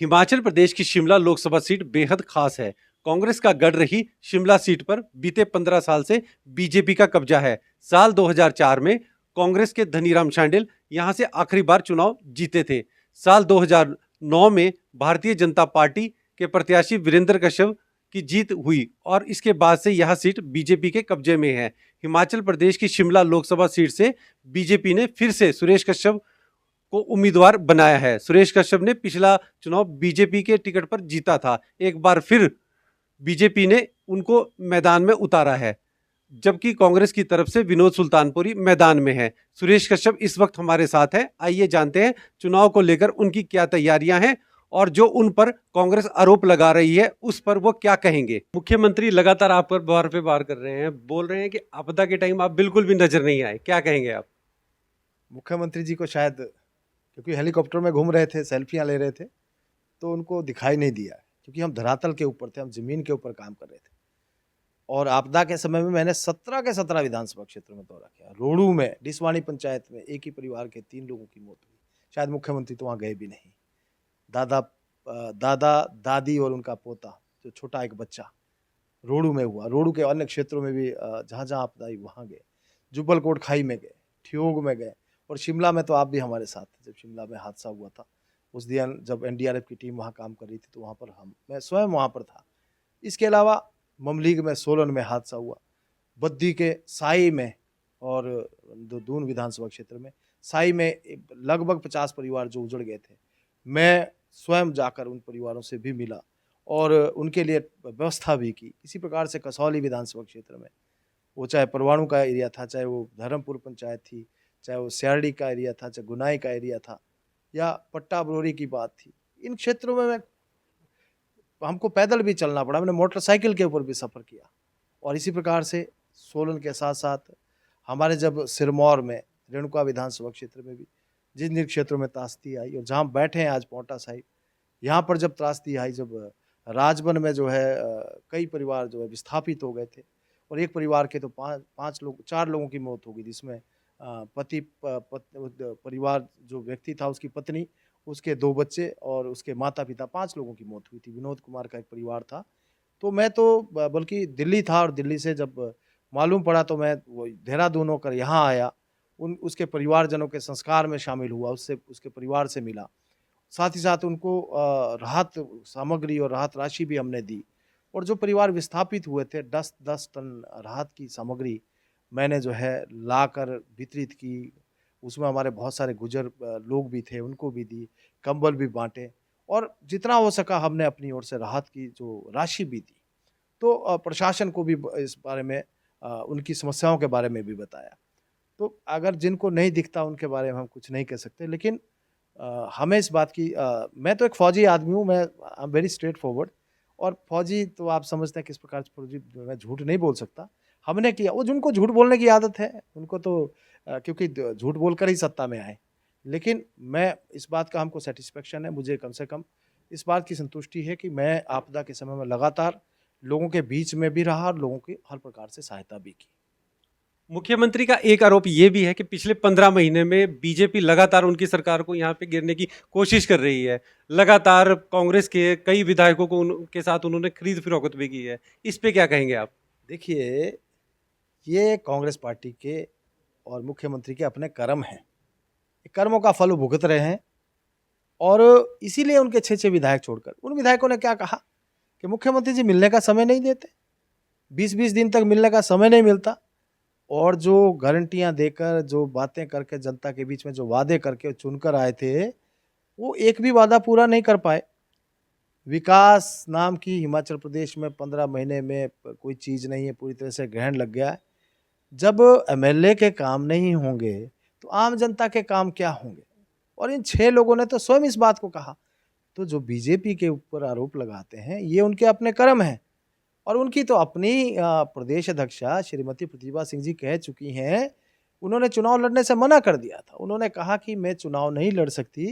हिमाचल प्रदेश की शिमला लोकसभा सीट बेहद खास है। कांग्रेस का गढ़ रही शिमला सीट पर बीते 15 साल से बीजेपी का कब्जा है। साल 2004 में कांग्रेस के धनीराम शांडिल यहां से आखिरी बार चुनाव जीते थे। साल 2009 में भारतीय जनता पार्टी के प्रत्याशी वीरेंद्र कश्यप की जीत हुई और इसके बाद से यह सीट बीजेपी के कब्जे में है। हिमाचल प्रदेश की शिमला लोकसभा सीट से बीजेपी ने फिर से सुरेश कश्यप को उम्मीदवार बनाया है। सुरेश कश्यप ने पिछला चुनाव बीजेपी के टिकट पर जीता था। एक बार फिर बीजेपी ने उनको मैदान में उतारा है, जबकि कांग्रेस की तरफ से विनोद सुल्तानपुरी मैदान में है। सुरेश कश्यप इस वक्त हमारे साथ है। आइए जानते हैं चुनाव को लेकर उनकी क्या तैयारियां हैं और जो उन पर कांग्रेस आरोप लगा रही है उस पर वो क्या कहेंगे। मुख्यमंत्री लगातार आप पर बार पे बार कर रहे हैं, बोल रहे हैं कि आपदा के टाइम आप बिल्कुल भी नजर नहीं आए, क्या कहेंगे आप? मुख्यमंत्री जी को शायद क्योंकि हेलीकॉप्टर में घूम रहे थे, सेल्फियां ले रहे थे, तो उनको दिखाई नहीं दिया, क्योंकि हम धरातल के ऊपर थे, हम जमीन के ऊपर काम कर रहे थे। और आपदा के समय में मैंने 17 के 17 विधानसभा क्षेत्र में दौरा किया। रोहड़ू में डिसवाणी पंचायत में एक ही परिवार के 3 लोगों की मौत हुई। शायद मुख्यमंत्री तो वहाँ गए भी नहीं। दादा दादी और उनका पोता, जो छोटा एक बच्चा, रोहड़ू में हुआ। रोहड़ू के अन्य क्षेत्रों में भी जहाँ जहाँ आपदा आई वहाँ गए। जुब्बल खाई में गए, ठियोग में गए, और शिमला में तो आप भी हमारे साथ थे जब शिमला में हादसा हुआ था। उस दिन जब एनडीआरएफ की टीम वहाँ काम कर रही थी तो वहाँ पर मैं स्वयं वहाँ पर था। इसके अलावा ममलीग में, सोलन में हादसा हुआ, बद्दी के साई में और दून विधानसभा क्षेत्र में साई में लगभग 50 परिवार जो उजड़ गए थे। मैं स्वयं जाकर उन परिवारों से भी मिला और उनके लिए व्यवस्था भी की। इसी प्रकार से कसौली विधानसभा क्षेत्र में, वो चाहे परवाणु का एरिया था, चाहे वो धर्मपुर पंचायत थी, चाहे वो स्यारडी का एरिया था, चाहे गुनाई का एरिया था, या पट्टा बरोरी की बात थी, इन क्षेत्रों में हमको पैदल भी चलना पड़ा। मैंने मोटरसाइकिल के ऊपर भी सफ़र किया। और इसी प्रकार से सोलन के साथ साथ हमारे जब सिरमौर में, रेणुका विधानसभा क्षेत्र में भी जिन जिन क्षेत्रों में त्रासदी आई, और जहाँ बैठे हैं आज पोंटा साहिब, यहाँ पर जब त्रासदी आई, जब राजबन में जो है कई परिवार जो है विस्थापित हो गए थे, और एक परिवार के तो 4 लोगों की मौत हो गई, जिसमें परिवार जो व्यक्ति था, उसकी पत्नी, उसके 2 बच्चे और उसके माता-पिता, 5 लोगों की मौत हुई थी। विनोद कुमार का एक परिवार था। तो मैं तो बल्कि दिल्ली था, और दिल्ली से जब मालूम पड़ा तो मैं वो देहरादून होकर यहाँ आया। उसके परिवारजनों के संस्कार में शामिल हुआ, उसके परिवार से मिला। साथ ही साथ उनको राहत सामग्री और राहत राशि भी हमने दी। और जो परिवार विस्थापित हुए थे, 10-10 टन राहत की सामग्री मैंने जो है लाकर वितरित की। उसमें हमारे बहुत सारे गुर्जर लोग भी थे, उनको भी दी, कंबल भी बाँटे, और जितना हो सका हमने अपनी ओर से राहत की जो राशि भी दी। तो प्रशासन को भी इस बारे में उनकी समस्याओं के बारे में भी बताया। तो अगर जिनको नहीं दिखता उनके बारे में हम कुछ नहीं कह सकते, लेकिन हमें इस बात की मैं तो एक फ़ौजी आदमी हूँ, मैं I am very straight forward. और फ़ौजी तो आप समझते हैं किस प्रकार से फ़ौजी, मैं झूठ नहीं बोल सकता। हमने किया, वो जिनको झूठ बोलने की आदत है उनको तो क्योंकि झूठ बोलकर ही सत्ता में आए। लेकिन मैं इस बात का, हमको सैटिस्फैक्शन है, मुझे कम से कम इस बात की संतुष्टि है कि मैं आपदा के समय में लगातार लोगों के बीच में भी रहा और लोगों की हर प्रकार से सहायता भी की। मुख्यमंत्री का एक आरोप ये भी है कि पिछले 15 महीने में बीजेपी लगातार उनकी सरकार को यहाँ पे गिरने की कोशिश कर रही है। लगातार कांग्रेस के कई विधायकों को उनके साथ उन्होंने खरीद फरोख्त भी की है। इस पे क्या कहेंगे आप? देखिए, ये कांग्रेस पार्टी के और मुख्यमंत्री के अपने कर्म हैं। कर्मों का फल वो भुगत रहे हैं, और इसीलिए उनके 6-6 विधायक छोड़कर उन विधायकों ने क्या कहा कि मुख्यमंत्री जी मिलने का समय नहीं देते, 20-20 दिन तक मिलने का समय नहीं मिलता, और जो गारंटियां देकर, जो बातें करके, जनता के बीच में जो वादे करके चुनकर आए थे, वो एक भी वादा पूरा नहीं कर पाए। विकास नाम की हिमाचल प्रदेश में 15 महीने में कोई चीज़ नहीं है, पूरी तरह से ग्रहण लग गया है। जब एमएलए के काम नहीं होंगे तो आम जनता के काम क्या होंगे? और इन 6 लोगों ने तो स्वयं इस बात को कहा। तो जो बीजेपी के ऊपर आरोप लगाते हैं, ये उनके अपने कर्म हैं। और उनकी तो अपनी प्रदेश अध्यक्षा श्रीमती प्रतिभा सिंह जी कह चुकी हैं, उन्होंने चुनाव लड़ने से मना कर दिया था। उन्होंने कहा कि मैं चुनाव नहीं लड़ सकती,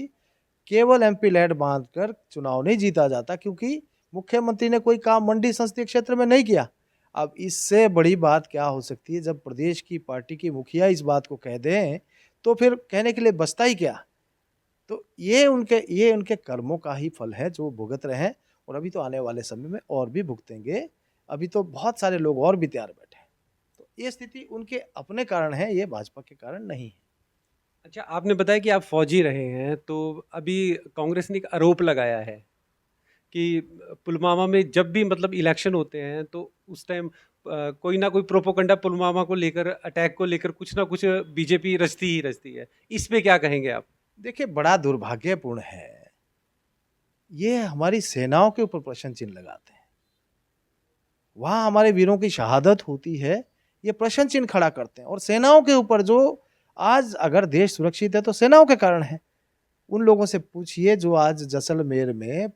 केवल एमपी लैड बांधकर चुनाव नहीं जीता जाता, क्योंकि मुख्यमंत्री ने कोई काम मंडी संसदीय क्षेत्र में नहीं किया। अब इससे बड़ी बात क्या हो सकती है? जब प्रदेश की पार्टी की मुखिया इस बात को कह दें, तो फिर कहने के लिए बचता ही क्या? तो ये उनके कर्मों का ही फल है जो भुगत रहे हैं, और अभी तो आने वाले समय में और भी भुगतेंगे। अभी तो बहुत सारे लोग और भी तैयार बैठे हैं। तो ये स्थिति उनके अपने कारण है, ये भाजपा के कारण नहीं है। अच्छा, आपने बताया कि आप फौजी रहे हैं, तो अभी कांग्रेस ने एक आरोप लगाया है कि पुलवामा में जब भी मतलब इलेक्शन होते हैं तो उस टाइम कोई ना कोई प्रोपोगंडा पुलवामा को लेकर, अटैक को लेकर कुछ ना कुछ बीजेपी रचती ही रचती है। इस पे क्या कहेंगे आप? देखिए, बड़ा दुर्भाग्यपूर्ण है, ये हमारी सेनाओं के ऊपर प्रश्न चिन्ह लगाते हैं। वहाँ हमारे वीरों की शहादत होती है, ये प्रश्न चिन्ह खड़ा करते हैं, और सेनाओं के ऊपर जो आज अगर देश सुरक्षित है तो सेनाओं के कारण है। उन लोगों से पूछिए जो आज जैसलमेर में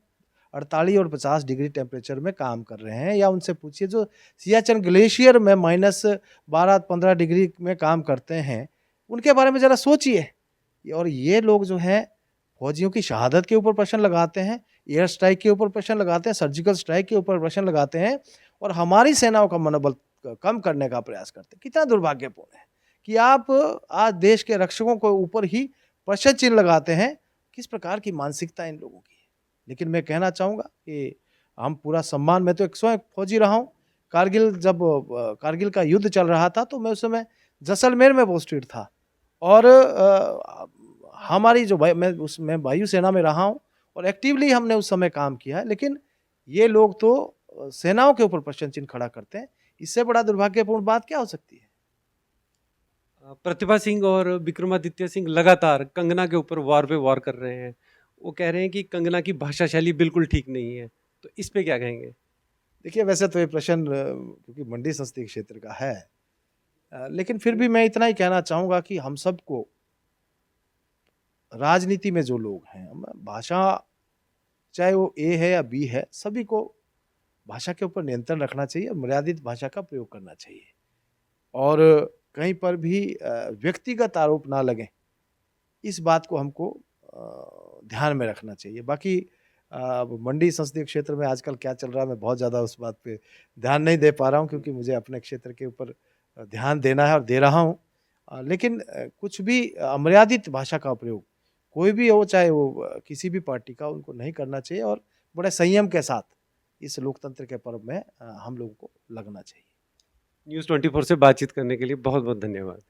48 और 50 डिग्री टेम्परेचर में काम कर रहे हैं, या उनसे पूछिए जो सियाचिन ग्लेशियर में -12-15 डिग्री में काम करते हैं, उनके बारे में ज़रा सोचिए। और ये लोग जो हैं फौजियों की शहादत के ऊपर प्रश्न लगाते हैं, एयर स्ट्राइक के ऊपर प्रश्न लगाते हैं, सर्जिकल स्ट्राइक के ऊपर प्रश्न लगाते हैं, और हमारी सेनाओं का मनोबल कम करने का प्रयास करते हैं। कितना दुर्भाग्यपूर्ण है कि आप आज देश के रक्षकों के ऊपर ही प्रश्न चिन्ह लगाते हैं। किस प्रकार की मानसिकता इन लोगों की है। लेकिन मैं कहना चाहूँगा कि हम पूरा सम्मान, मैं तो एक स्वयं फौजी रहा हूँ। कारगिल का युद्ध चल रहा था तो मैं उस समय जैसलमेर में पोस्टेड था, और हमारी जो मैं वायुसेना में रहा हूँ, और एक्टिवली हमने उस समय काम किया है। लेकिन ये लोग तो सेनाओं के ऊपर प्रश्न चिन्ह खड़ा करते हैं। इससे बड़ा दुर्भाग्यपूर्ण बात क्या हो सकती है? प्रतिभा सिंह और विक्रमादित्य सिंह लगातार कंगना के ऊपर वार पे वार कर रहे हैं। वो कह रहे हैं कि कंगना की भाषा शैली बिल्कुल ठीक नहीं है। तो इस पे क्या कहेंगे? देखिए, वैसे तो ये प्रश्न क्योंकि मंडी संसदीय क्षेत्र का है, लेकिन फिर भी मैं इतना ही कहना चाहूँगा कि हम सबको राजनीति में जो लोग हैं, भाषा चाहे वो ए है या बी है, सभी को भाषा के ऊपर नियंत्रण रखना चाहिए, मर्यादित भाषा का प्रयोग करना चाहिए, और कहीं पर भी व्यक्तिगत आरोप ना लगें, इस बात को हमको ध्यान में रखना चाहिए। बाकी मंडी संसदीय क्षेत्र में आजकल क्या चल रहा है, मैं बहुत ज़्यादा उस बात पे ध्यान नहीं दे पा रहा हूँ, क्योंकि मुझे अपने क्षेत्र के ऊपर ध्यान देना है और दे रहा हूँ। लेकिन कुछ भी अमर्यादित भाषा का प्रयोग कोई भी हो, चाहे वो किसी भी पार्टी का, उनको नहीं करना चाहिए, और बड़े संयम के साथ इस लोकतंत्र के पर्व में हम लोगों को लगना चाहिए। न्यूज़ 24 से बातचीत करने के लिए बहुत बहुत धन्यवाद।